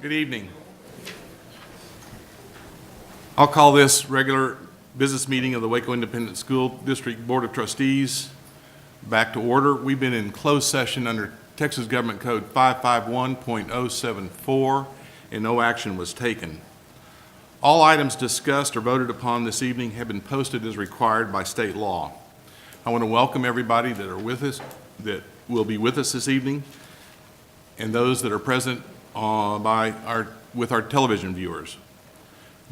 Good evening. I'll call this regular business meeting of the Waco Independent School District Board of Trustees back to order. We've been in closed session under Texas Government Code 551.074, and no action was taken. All items discussed or voted upon this evening have been posted as required by state law. I want to welcome everybody that are with us, that will be with us this evening, and those that are present with our television viewers.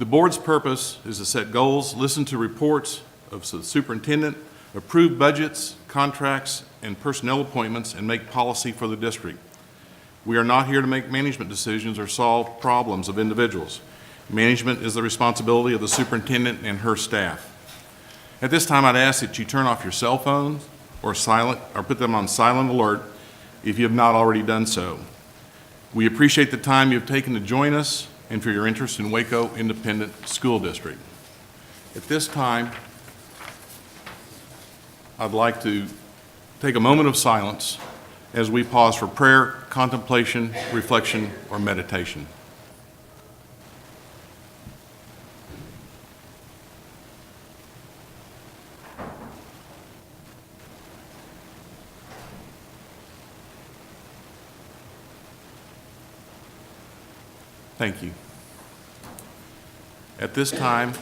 The board's purpose is to set goals, listen to reports of the superintendent, approve budgets, contracts, and personnel appointments, and make policy for the district. We are not here to make management decisions or solve problems of individuals. Management is the responsibility of the superintendent and her staff. At this time, I'd ask that you turn off your cell phones or put them on silent alert if you have not already done so. We appreciate the time you've taken to join us and for your interest in Waco Independent School District. At this time, I'd like to take a moment of silence as we pause for prayer, contemplation, reflection, or meditation. Thank you. At this time,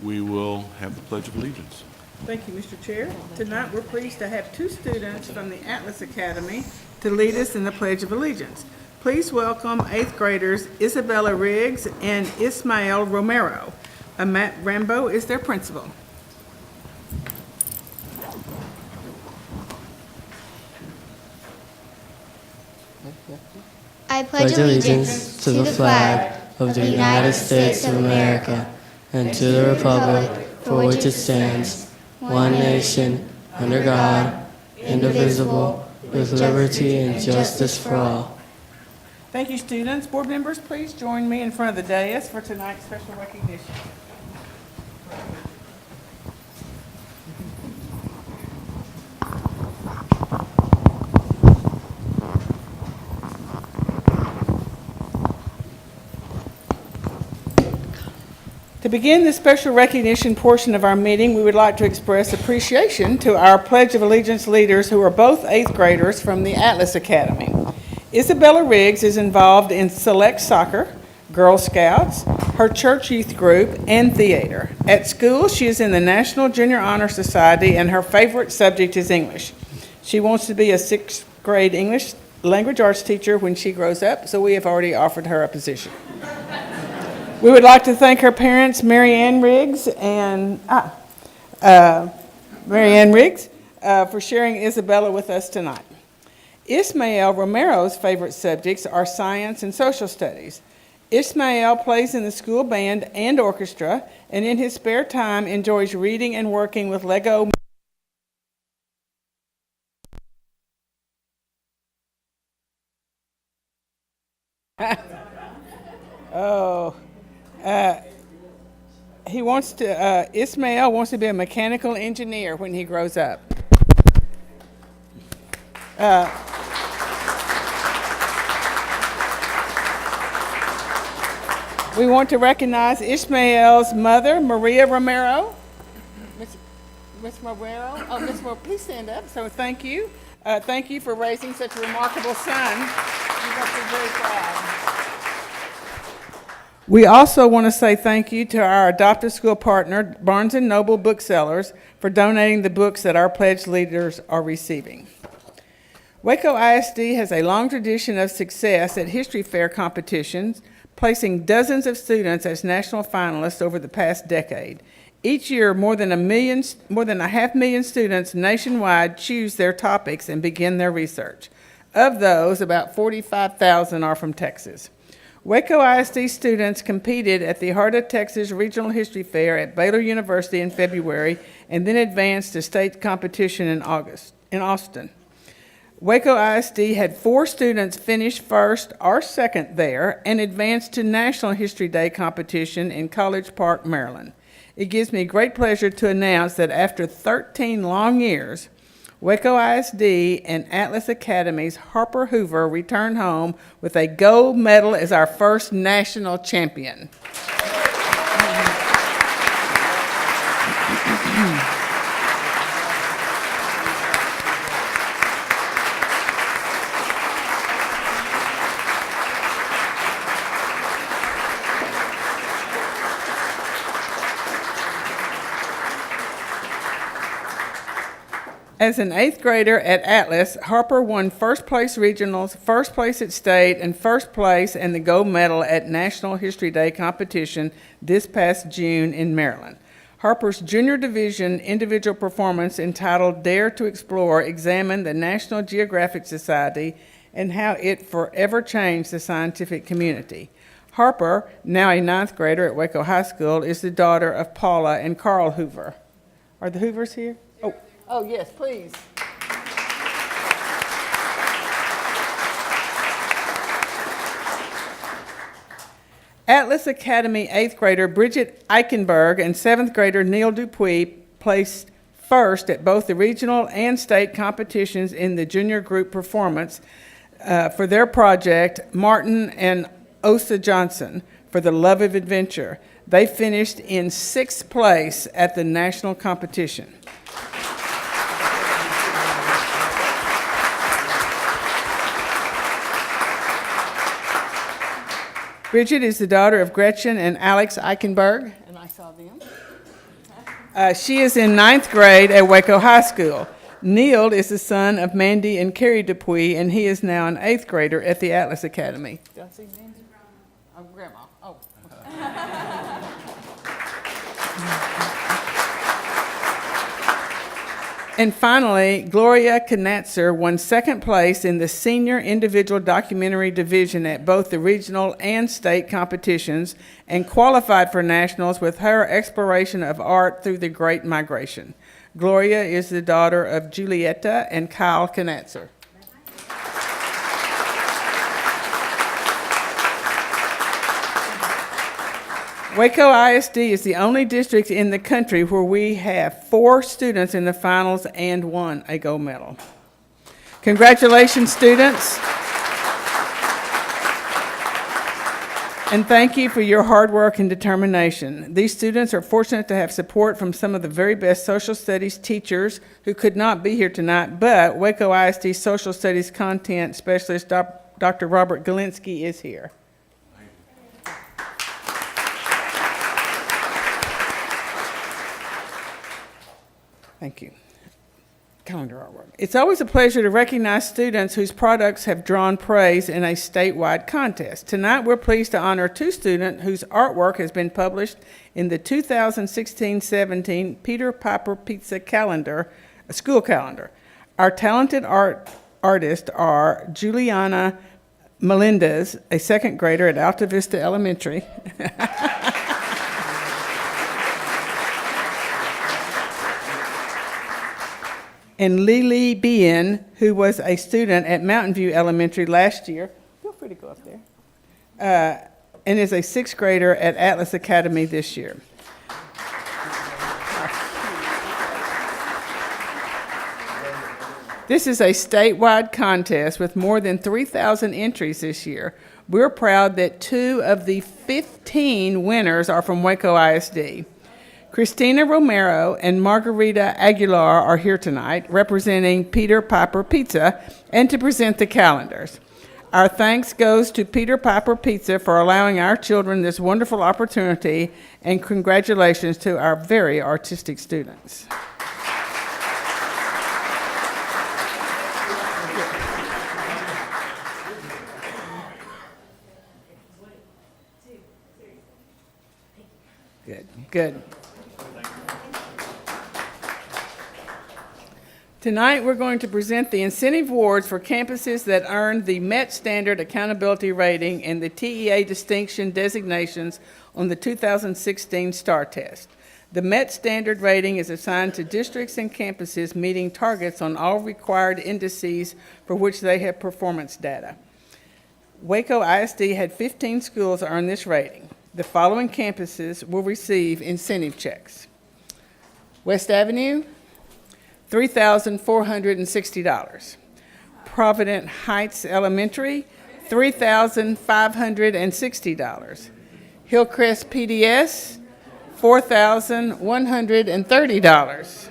we will have the Pledge of Allegiance. Thank you, Mr. Chair. Tonight, we're pleased to have two students from the Atlas Academy to lead us in the Pledge of Allegiance. Please welcome 8th graders Isabella Riggs and Ismael Romero. Matt Rambo is their principal. I pledge allegiance to the flag of the United States of America and to the republic for which it stands, one nation, under God, indivisible, with liberty and justice for all. Thank you, students. Board members, please join me in front of the dais for tonight's special recognition. To begin the special recognition portion of our meeting, we would like to express appreciation to our Pledge of Allegiance leaders who are both 8th graders from the Atlas Academy. Isabella Riggs is involved in select soccer, Girl Scouts, her church youth group, and theater. At school, she is in the National Junior Honor Society, and her favorite subject is English. She wants to be a 6th grade English language arts teacher when she grows up, so we have already offered her a position. We would like to thank her parents, Mary Ann Riggs, for sharing Isabella with us tonight. Ismael Romero's favorite subjects are science and social studies. Ismael plays in the school band and orchestra, and in his spare time enjoys reading and working with Lego. Ismael wants to be a mechanical engineer when he grows up. We want to recognize Ismael's mother, Maria Romero. Miss Romero, Miss Romero, please stand up. So thank you. Thank you for raising such a remarkable son. You must be very proud. We also want to say thank you to our adoptive school partner, Barnes & Noble Booksellers, for donating the books that our pledge leaders are receiving. Waco ISD has a long tradition of success at history fair competitions, placing dozens of students as national finalists over the past decade. Each year, more than a 500,000 students nationwide choose their topics and begin their research. Of those, about 45,000 are from Texas. Waco ISD students competed at the Heart of Texas Regional History Fair at Baylor University in February and then advanced to state competition in Austin. Waco ISD had 4 students finish first or second there and advanced to National History Day competition in College Park, Maryland. It gives me great pleasure to announce that after 13 long years, Waco ISD and Atlas Academy's Harper Hoover returned home with a gold medal as our first national champion. As an 8th grader at Atlas, Harper won first place regionals, first place at state, and first place and the gold medal at National History Day competition this past June in Maryland. Harper's junior division individual performance entitled Dare to Explore examined the National Geographic Society and how it forever changed the scientific community. Harper, now a 9th grader at Waco High School, is the daughter of Paula and Carl Hoover. Are the Hoovers here? Oh, yes, please. Atlas Academy 8th grader Bridget Eichenberg and 7th grader Neil Dupuis placed first at both the regional and state competitions in the junior group performance for their project, Martin and Osa Johnson, for the Love of Adventure. They finished in 6th place at the national competition. Bridget is the daughter of Gretchen and Alex Eichenberg, and I saw them. She is in 9th grade at Waco High School. Neil is the son of Mandy and Carrie Dupuis, and he is now an 8th grader at the Atlas Academy. Do I see Mandy? Oh, Grandma. Oh. And finally, Gloria Knatzer won 2nd place in the senior individual documentary division at both the regional and state competitions and qualified for nationals with her exploration of art through the Great Migration. Gloria is the daughter of Julietta and Kyle Knatzer. Waco ISD is the only district in the country where we have 4 students in the finals and won a gold medal. Congratulations, students. And thank you for your hard work and determination. These students are fortunate to have support from some of the very best social studies teachers who could not be here tonight, but Waco ISD Social Studies Content Specialist Dr. Robert Galinsky is here. Thank you. Calendar artwork. It's always a pleasure to recognize students whose products have drawn praise in a statewide contest. Tonight, we're pleased to honor 2 students whose artwork has been published in the 2016-17 Peter Piper Pizza calendar, a school calendar. Our talented artists are Juliana Melendez, a 2nd grader at Alta Vista Elementary. And Lily Bien, who was a student at Mountain View Elementary last year. Feel free to go up there. And is a 6th grader at Atlas Academy this year. This is a statewide contest with more than 3,000 entries this year. We're proud that 2 of the 15 winners are from Waco ISD. Christina Romero and Margarita Aguilar are here tonight representing Peter Piper Pizza and to present the calendars. Our thanks goes to Peter Piper Pizza for allowing our children this wonderful opportunity, and congratulations to our very artistic students. Good. Tonight, we're going to present the incentive awards for campuses that earned the MET Standard Accountability Rating and the TEA Distinction designations on the 2016 STAR Test. The MET Standard Rating is assigned to districts and campuses meeting targets on all required indices for which they have performance data. Waco ISD had 15 schools earn this rating. The following campuses will receive incentive checks: West Avenue, $3,460. Provident Heights Elementary, $3,560. Hillcrest PDS, $4,130.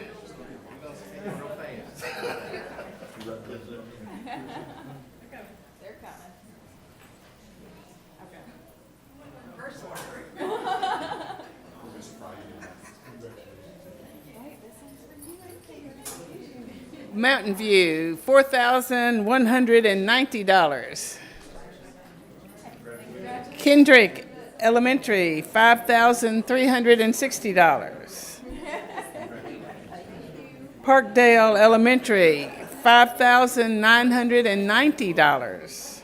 Mountain View, $4,190. Kendrick Elementary, $5,360. Parkdale Elementary, $5,990.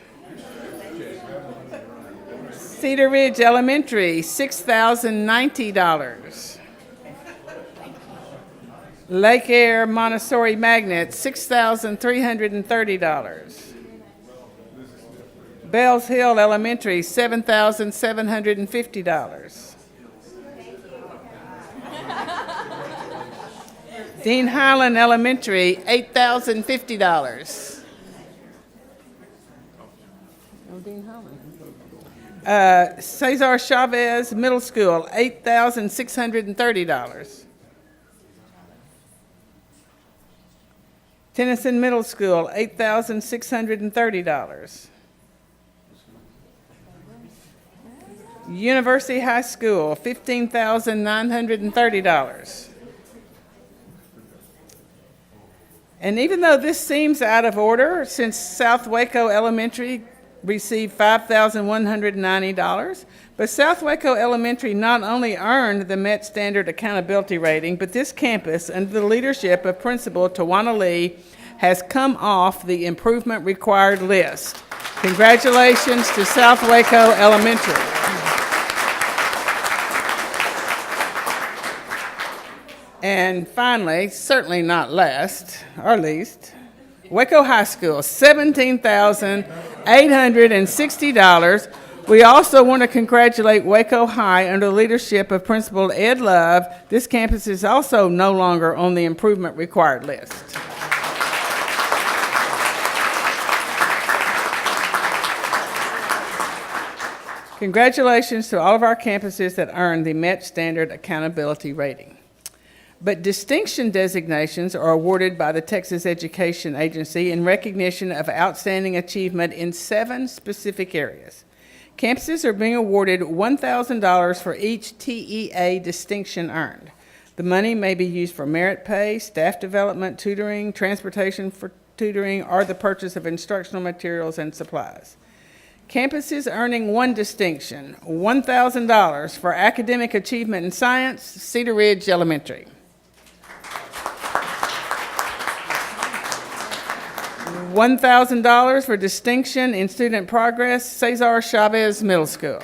Cedar Ridge Elementary, $6,090. Lake Air Montessori Magnet, $6,330. Bells Hill Elementary, $7,750. Dean Highland Elementary, $8,050. Oh, Dean Highland. Cesar Chavez Middle School, $8,630. Tennyson Middle School, $8,630. University High School, $15,930. And even though this seems out of order, since South Waco Elementary received $5,190, but South Waco Elementary not only earned the Met Standard Accountability Rating, but this campus, under the leadership of Principal Tawana Lee, has come off the improvement required list. Congratulations to South Waco Elementary. And finally, certainly not last or least, Waco High School, $17,860. We also want to congratulate Waco High under the leadership of Principal Ed Love. This campus is also no longer on the improvement required list. Congratulations to all of our campuses that earned the Met Standard Accountability Rating. But distinction designations are awarded by the Texas Education Agency in recognition of outstanding achievement in 7 specific areas. Campuses are being awarded $1,000 for each TEA distinction earned. The money may be used for merit pay, staff development, tutoring, transportation for tutoring, or the purchase of instructional materials and supplies. Campuses earning 1 distinction, $1,000 for academic achievement in science, Cedar Ridge Elementary. $1,000 for distinction in student progress, Cesar Chavez Middle School.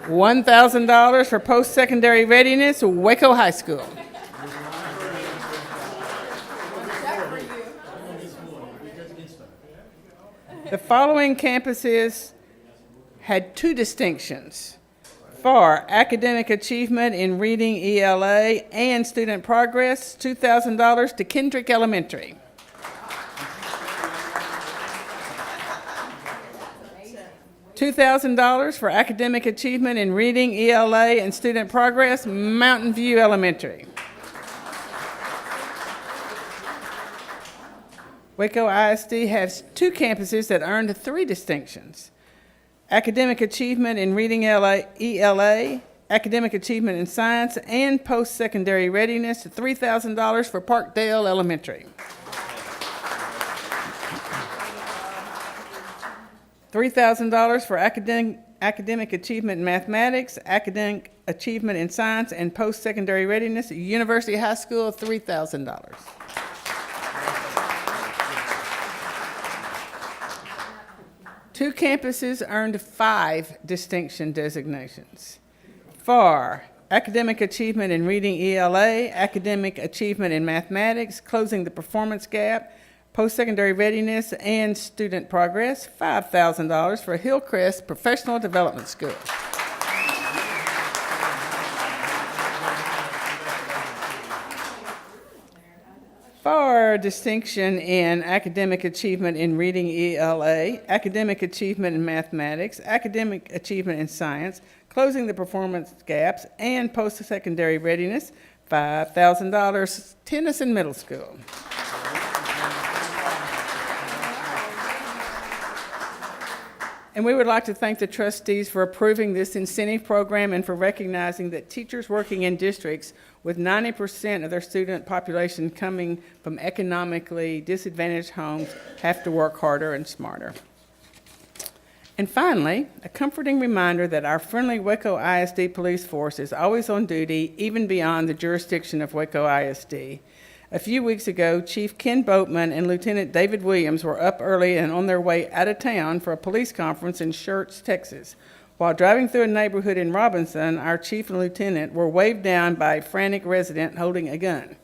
$1,000 for post-secondary readiness, Waco High School. The following campuses had 2 distinctions for academic achievement in reading ELA and student progress, $2,000 to Kendrick Elementary. $2,000 for academic achievement in reading ELA and student progress, Mountain View Elementary. Waco ISD has 2 campuses that earned 3 distinctions. Academic achievement in reading ELA, academic achievement in science, and post-secondary readiness, $3,000 for Parkdale Elementary. $3,000 for academic achievement in mathematics, academic achievement in science, and post-secondary readiness, University High School, $3,000. Two campuses earned 5 distinction designations for academic achievement in reading ELA, academic achievement in mathematics, closing the performance gap, post-secondary readiness, and student progress, $5,000 for Hillcrest Professional Development School. For distinction in academic achievement in reading ELA, academic achievement in mathematics, academic achievement in science, closing the performance gaps, and post-secondary readiness, $5,000, Tennyson Middle School. And we would like to thank the trustees for approving this incentive program and for recognizing that teachers working in districts with 90% of their student population coming from economically disadvantaged homes have to work harder and smarter. And finally, a comforting reminder that our friendly Waco ISD police force is always on duty, even beyond the jurisdiction of Waco ISD. A few weeks ago, Chief Ken Boatman and Lieutenant David Williams were up early and on their way out of town for a police conference in Schertz, Texas. While driving through a neighborhood in Robinson, our chief and lieutenant were waved down by a frantic resident holding a gun.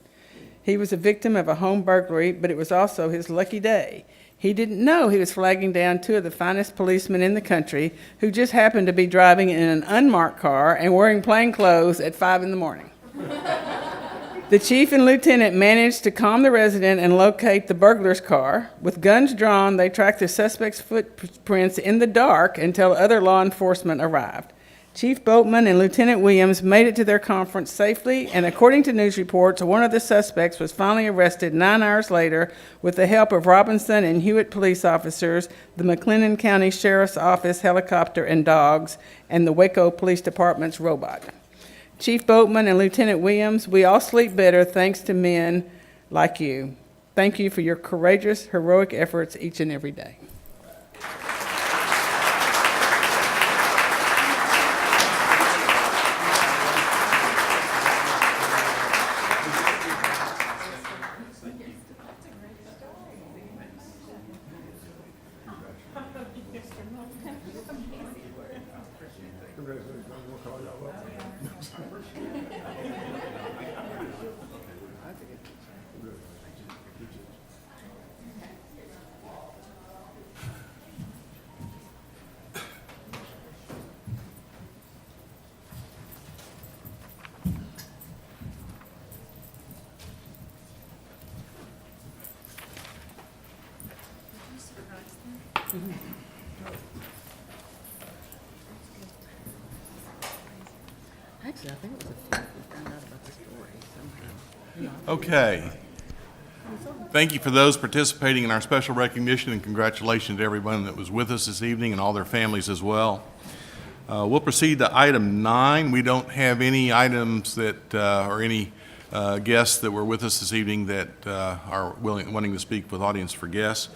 He was a victim of a home burglary, but it was also his lucky day. He didn't know he was flagging down two of the finest policemen in the country who just happened to be driving in an unmarked car and wearing plain clothes at 5 in the morning. The chief and lieutenant managed to calm the resident and locate the burglar's car. With guns drawn, they tracked the suspect's footprints in the dark until other law enforcement arrived. Chief Boatman and Lieutenant Williams made it to their conference safely, and according to news reports, one of the suspects was finally arrested 9 hours later with the help of Robinson and Hewitt police officers, the McLennan County Sheriff's Office helicopter and dogs, and the Waco Police Department's robot. Chief Boatman and Lieutenant Williams, we all sleep better thanks to men like you. Thank you for your courageous, heroic efforts each and every day. Actually, I think it was a few we found out about the story somehow. Okay. Thank you for those participating in our special recognition, and congratulations to everyone that was with us this evening and all their families as well. We'll proceed to item 9. We don't have any items that, or any guests that were with us this evening that are wanting to speak with audience for guests.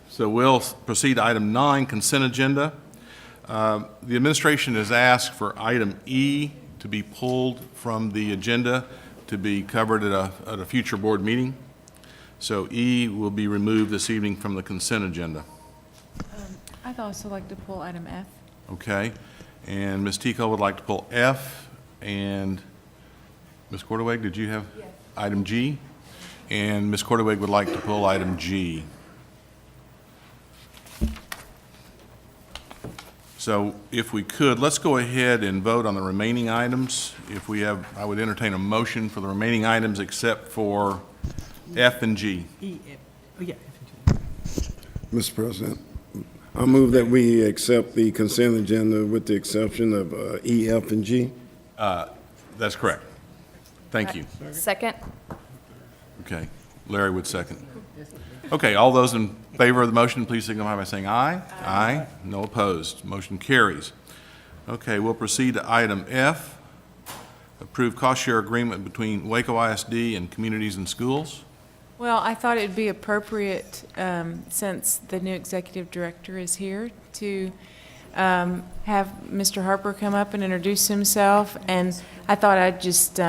So we'll proceed to item 9, consent agenda. The administration has asked for item E to be pulled from the agenda to be covered at a future board meeting. So E will be removed this evening from the consent agenda. I'd also like to pull item F. Okay. And Ms. Tico would like to pull F. And Ms. Cordaway, did you have item G? And Ms. Cordaway would like to pull item G. So if we could, let's go ahead and vote on the remaining items. If we have, I would entertain a motion for the remaining items except for F and G. Mr. President, I move that we accept the consent agenda with the exception of E, F, and G. That's correct. Thank you. Second. Okay. Larry would second. Okay, all those in favor of the motion, please signify by saying aye. Aye. No opposed. Motion carries. Okay, we'll proceed to item F, approve cost share agreement between Waco ISD and communities and schools. Well, I thought it'd be appropriate, since the new executive director is here, to have Mr. Harper come up and introduce himself. And I thought I'd just,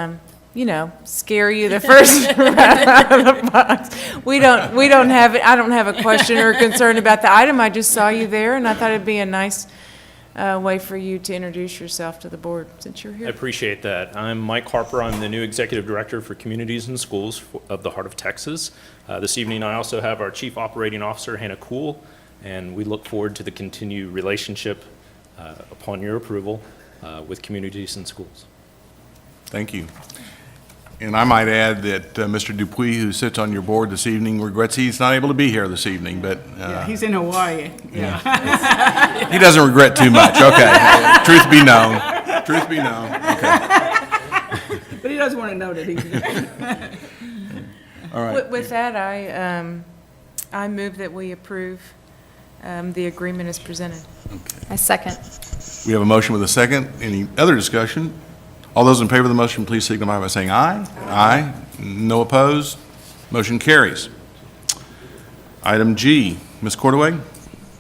scare you the first right out of the box. We don't have, I don't have a question or concern about the item. I just saw you there, and I thought it'd be a nice way for you to introduce yourself to the board since you're I here. appreciate that. I'm Mike Harper. I'm the new Executive Director for Communities and Schools of the Heart of Texas. This evening, I also have our Chief Operating Officer, Hannah Kuhl, and we look forward to the continued relationship upon your approval with Communities and Schools. Thank you. And I might add that Mr. Dupuis, who sits on your board this evening, regrets he's not able to be here this evening, but Yeah, he's in Hawaii. Yeah. he doesn't regret too much. Okay. Truth be known. Truth be known. Okay. But he doesn't want to know that he's there. All right. With that, I move that we approve the agreement as presented. I second. We have a motion with a second. Any other discussion? All those in favor of the motion, please signify by saying aye. Aye. No opposed. Motion carries. Item G, Ms. Cordaway?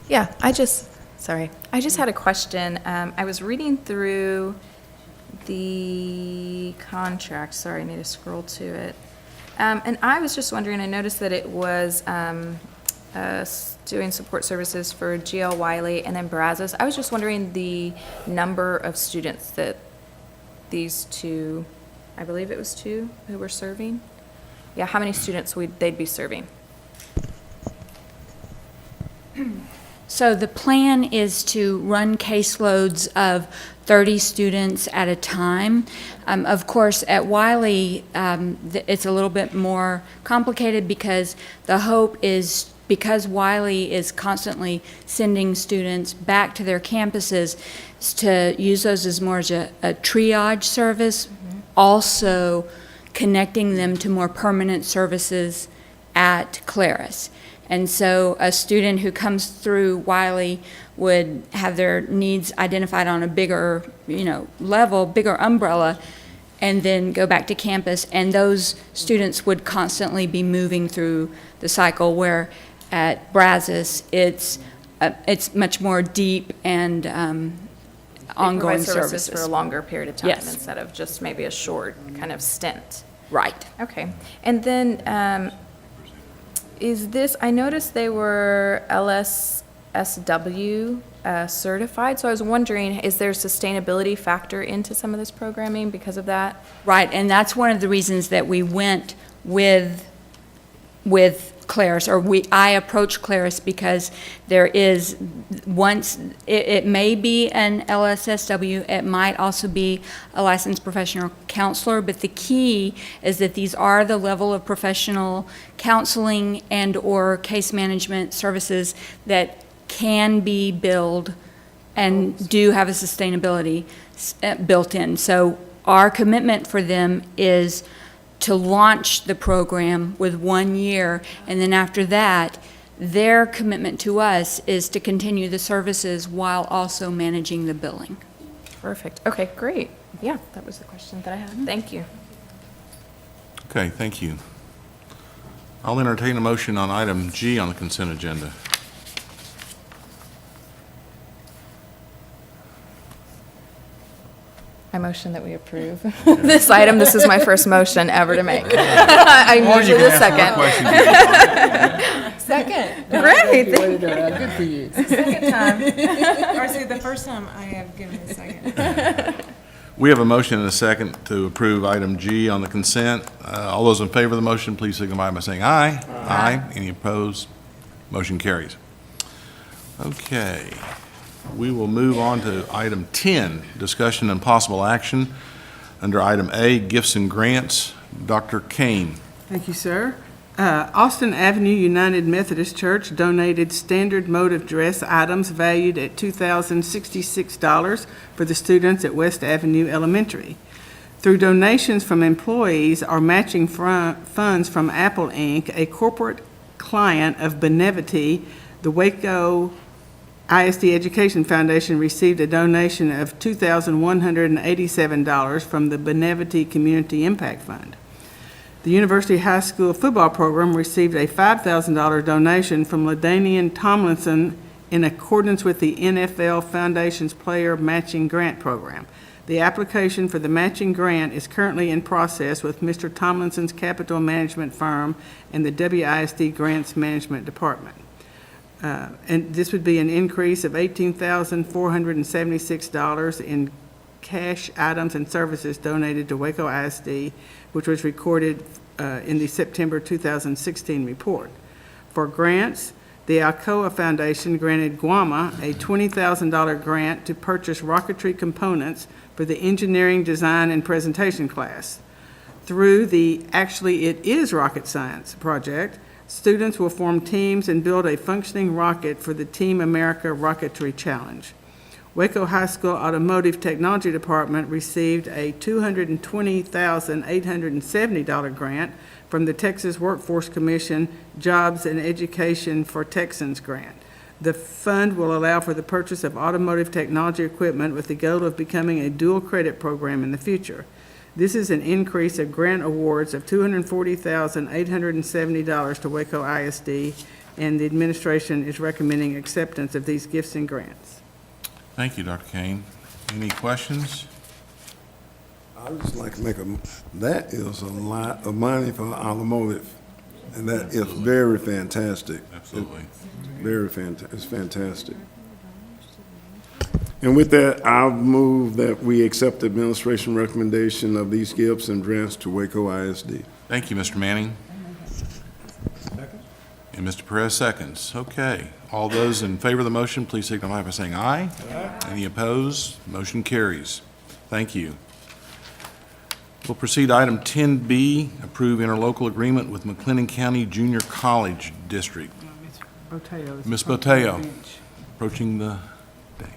Yeah, I just had a question. I was reading through the contract, sorry, I need to scroll to it. And I was just wondering, I noticed that it was doing support services for GL Wiley and then Brazos. I was just wondering the number of students that these two, I believe it was two, who were serving? Yeah, how many students they'd be serving? So the plan is to run caseloads of 30 students at a time. Of course, at Wiley, it's a little bit more complicated because the hope is, because Wiley is constantly sending students back to their campuses, is to use those as more as a triage service, also connecting them to more permanent services at Claris. And so a student who comes through Wiley would have their needs identified on a bigger, level, bigger umbrella, and then go back to campus. And those students would constantly be moving through the cycle, where at Brazos, it's much more deep and ongoing They provide services services. for a longer period of time Yes. instead of just maybe a short kind of stint. Right. Okay. And then, is this, I noticed they were LSSW certified, so I was wondering, is there a sustainability factor into some of this programming because of that? Right, and that's one of the reasons that we went with Claris, or I approached Claris, because there is, once, it may be an LSSW, it might also be a licensed professional counselor, but the key is that these are the level of professional counseling and/or case management services that can be billed and do have a sustainability built in. So our commitment for them is to launch the program with 1 year, and then after that, their commitment to us is to continue the services while also managing the billing. Perfect. Okay, great. Yeah, that was the question that I had. Thank you. Okay, thank you. I'll entertain a motion on item G on the consent agenda. I motion that we approve this item. This is my first motion ever to make. I'm usually the second. Second. Great. Good for you. Second time. Or see, the first time I have given a second. We have a motion and a second to approve item G on the consent. All those in favor of the motion, please signify by saying aye. Aye. Any opposed? Motion carries. Okay. We will move on to item 10, discussion and possible action. Under item A, gifts and grants, Dr. Kane. Thank you, sir. Austin Avenue United Methodist Church donated standard mode of dress items valued at $2,066 for the students at West Avenue Elementary. Through donations from employees or matching funds from Apple Inc., a corporate client of Benevity, the Waco ISD Education Foundation received a donation of $2,187 from the Benevity Community Impact Fund. The University High School football program received a $5,000 donation from LaDainian Tomlinson in accordance with the NFL Foundation's Player Matching Grant Program. The application for the matching grant is currently in process with Mr. Tomlinson's capital management firm and the WISD Grants Management Department. And this would be an increase of $18,476 in cash items and services donated to Waco ISD, which was recorded in the September 2016 report. For grants, the Alcoa Foundation granted Guama a $20,000 grant to purchase rocketry components for the engineering, design, and presentation class. Through the Actually It Is Rocket Science project, students will form teams and build a functioning rocket for the Team America Rocketry Challenge. Waco High School Automotive Technology Department received a $220,870 grant from the Texas Workforce Commission Jobs and Education for Texans grant. The fund will allow for the purchase of automotive technology equipment with the goal of becoming a dual credit program in the future. This is an increase of grant awards of $240,870 to Waco ISD, and the administration is recommending acceptance of these gifts and grants. Thank you, Dr. Kane. Any questions? I would just like to make that is a lot of money for automotive, and that is very fantastic. Absolutely. It's fantastic. And with that, I'll move that we accept the administration recommendation of these gifts and grants to Waco ISD. Thank you, Mr. Manning. And Mr. Perez seconds. Okay. All those in favor of the motion, please signify by saying aye. Aye. Any opposed? Motion carries. Thank you. We'll proceed to item 10B, approve interlocal agreement with McLennan County Junior College District. Ms. Boteo, approaching the dais.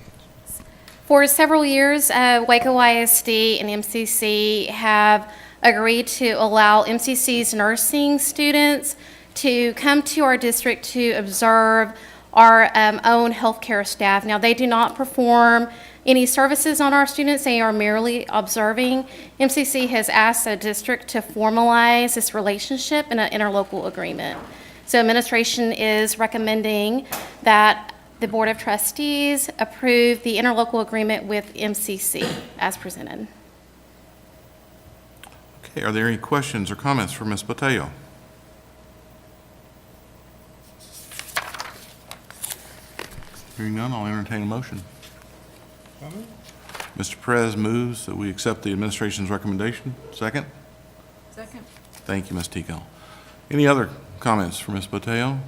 For several years, Waco ISD and MCC have agreed to allow MCC's nursing students to come to our district to observe our own healthcare staff. Now, they do not perform any services on our students. They are merely observing. MCC has asked the district to formalize this relationship in an interlocal agreement. So administration is recommending that the Board of Trustees approve the interlocal agreement with MCC as presented. Okay, are there any questions or comments for Ms. Boteo? Hearing none, I'll entertain a motion. Mr. Perez moves that we accept the administration's recommendation. Second? Second. Thank you, Ms. Tico. Any other comments for Ms. Boteo?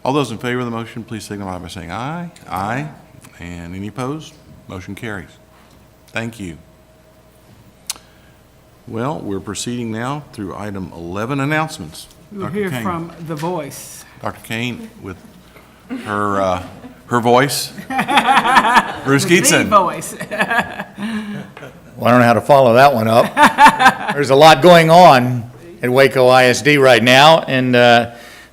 All those in favor of the motion, please signify by saying aye. Aye. And any opposed? Motion carries. Thank you. Well, we're proceeding now through item 11, announcements. We'll Dr. hear Kane. from The Voice. Dr. Kane with her voice. Bruce The Keatson. Voice. Well, I don't know how to follow that one up. There's a lot going on at Waco ISD right now, and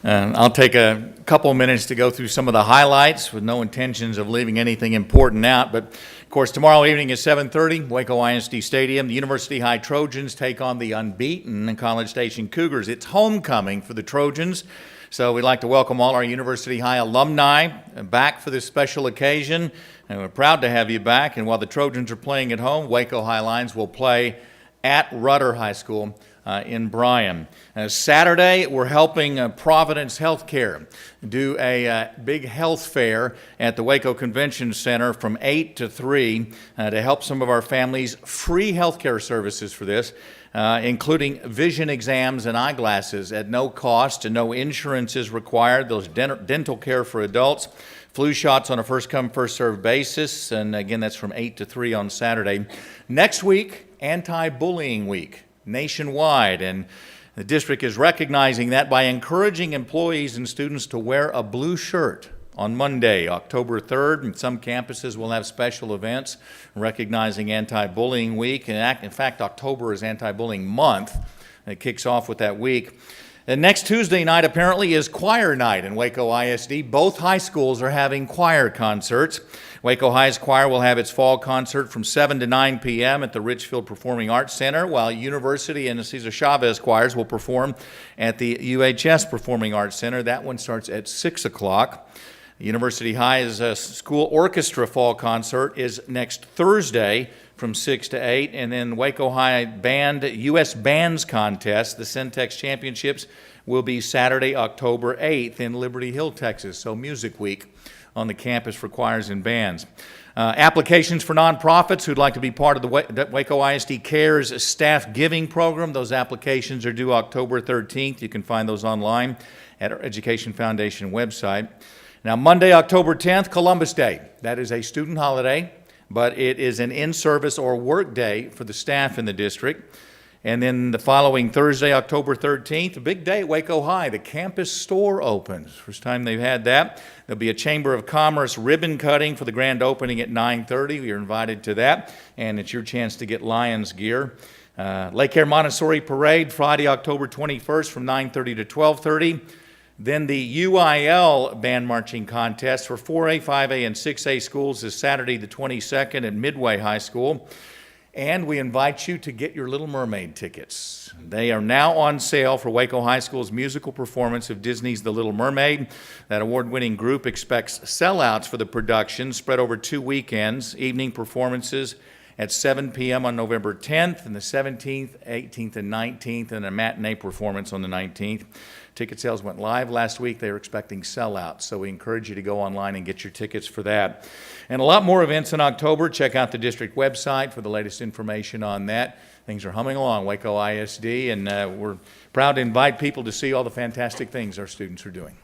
I'll take a couple minutes to go through some of the highlights with no intentions of leaving anything important out. But, of course, tomorrow evening at 7:30, Waco ISD Stadium, the University High Trojans take on the unbeaten College Station Cougars. It's homecoming for the Trojans. So we'd like to welcome all our University High alumni back for this special occasion. And we're proud to have you back. And while the Trojans are playing at home, Waco High Lions will play at Rudder High School in Bryan. Saturday, we're helping Providence Healthcare do a big health fair at the Waco Convention Center from 8 to 3 to help some of our families. Free healthcare services for this, including vision exams and eyeglasses at no cost and no insurance is required. Those dental care for adults. Flu shots on a first-come, first-served basis. And again, that's from 8 to 3 on Saturday. Next week, Anti-Bullying Week nationwide. And the district is recognizing that by encouraging employees and students to wear a blue shirt on Monday, October 3rd. And some campuses will have special events recognizing Anti-Bullying Week. And in fact, October is Anti-Bullying Month. It kicks off with that week. And next Tuesday night, apparently, is choir night in Waco ISD. Both high schools are having choir concerts. Waco High's choir will have its fall concert from 7 to 9 p.m. at the Richfield Performing Arts Center, while University and the Cesar Chavez choirs will perform at the UHS Performing Arts Center. That one starts at 6 o'clock. University High's school orchestra fall concert is next Thursday from 6 to 8, and then Waco High Band U.S. Bands Contest, the Centex Championships, will be Saturday, October 8th in Liberty Hill, Texas. So Music Week on the campus for choirs and bands. Applications for nonprofits who'd like to be part of the Waco ISD Cares Staff Giving Program. Those applications are due October 13th. You can find those online at our Education Foundation website. Now, Monday, October 10th, Columbus Day. That is a student holiday, but it is an in-service or work day for the staff in the district. And then the following Thursday, October 13th, a big day at Waco High, the campus store opens. First time they've had that. There'll be a Chamber of Commerce ribbon cutting for the grand opening at 9:30. You're invited to that, and it's your chance to get Lions gear. Lake Air Montessori Parade, Friday, October 21st from 9:30 to 12:30. Then the UIL band marching contest for 4A, 5A, and 6A schools is Saturday the 22nd at Midway High School. And we invite you to get your Little Mermaid tickets. They are now on sale for Waco High School's musical performance of Disney's The Little Mermaid. That award-winning group expects sellouts for the production spread over 2 weekends, evening performances at 7 p.m. on November 10th, and the 17th, 18th, and 19th, and a matinee performance on the 19th. Ticket sales went live last week. They were expecting sellouts, so we encourage you to go online and get your tickets for that. And a lot more events in October. Check out the district website for the latest information on that. Things are humming along, Waco ISD, and we're proud to invite people to see all the fantastic things our students are doing.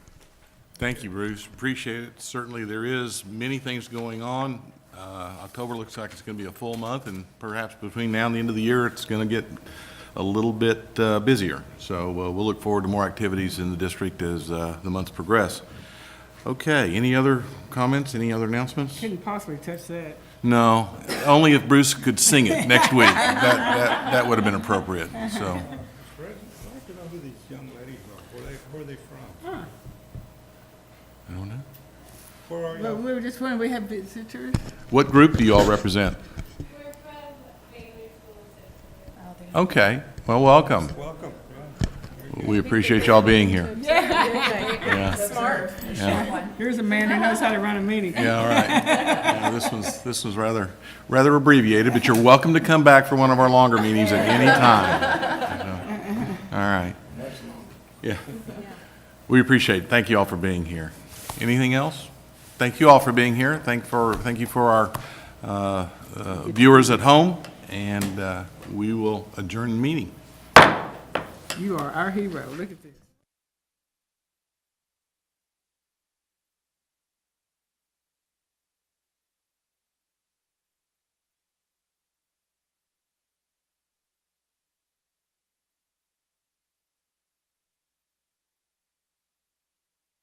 Thank you, Bruce. Appreciate it. Certainly, there is many things going on. October looks like it's going to be a full month, and perhaps between now and the end of the year, it's going to get a little bit busier. So we'll look forward to more activities in the district as the months progress. Okay, any other comments, any other announcements? Couldn't possibly touch that. No, only if Bruce could sing it next week. That would have been appropriate, so. I'd like to know who these young ladies are. Where are they from? I don't know. Where are Well, you? we were just wondering, we have visitors. What group do you all represent? Okay, well, welcome. Welcome. We appreciate y'all being here. Yeah. Smart. Here's a man who knows how to run a meeting. Yeah, all right. Yeah, this was rather abbreviated, but you're welcome to come back for one of our longer meetings at any time. So, all right. Yeah. We appreciate it. Thank you all for being here. Anything else? Thank you all for being here. Thank you for our viewers at home, and we will adjourn the meeting. You are our hero. Look at this.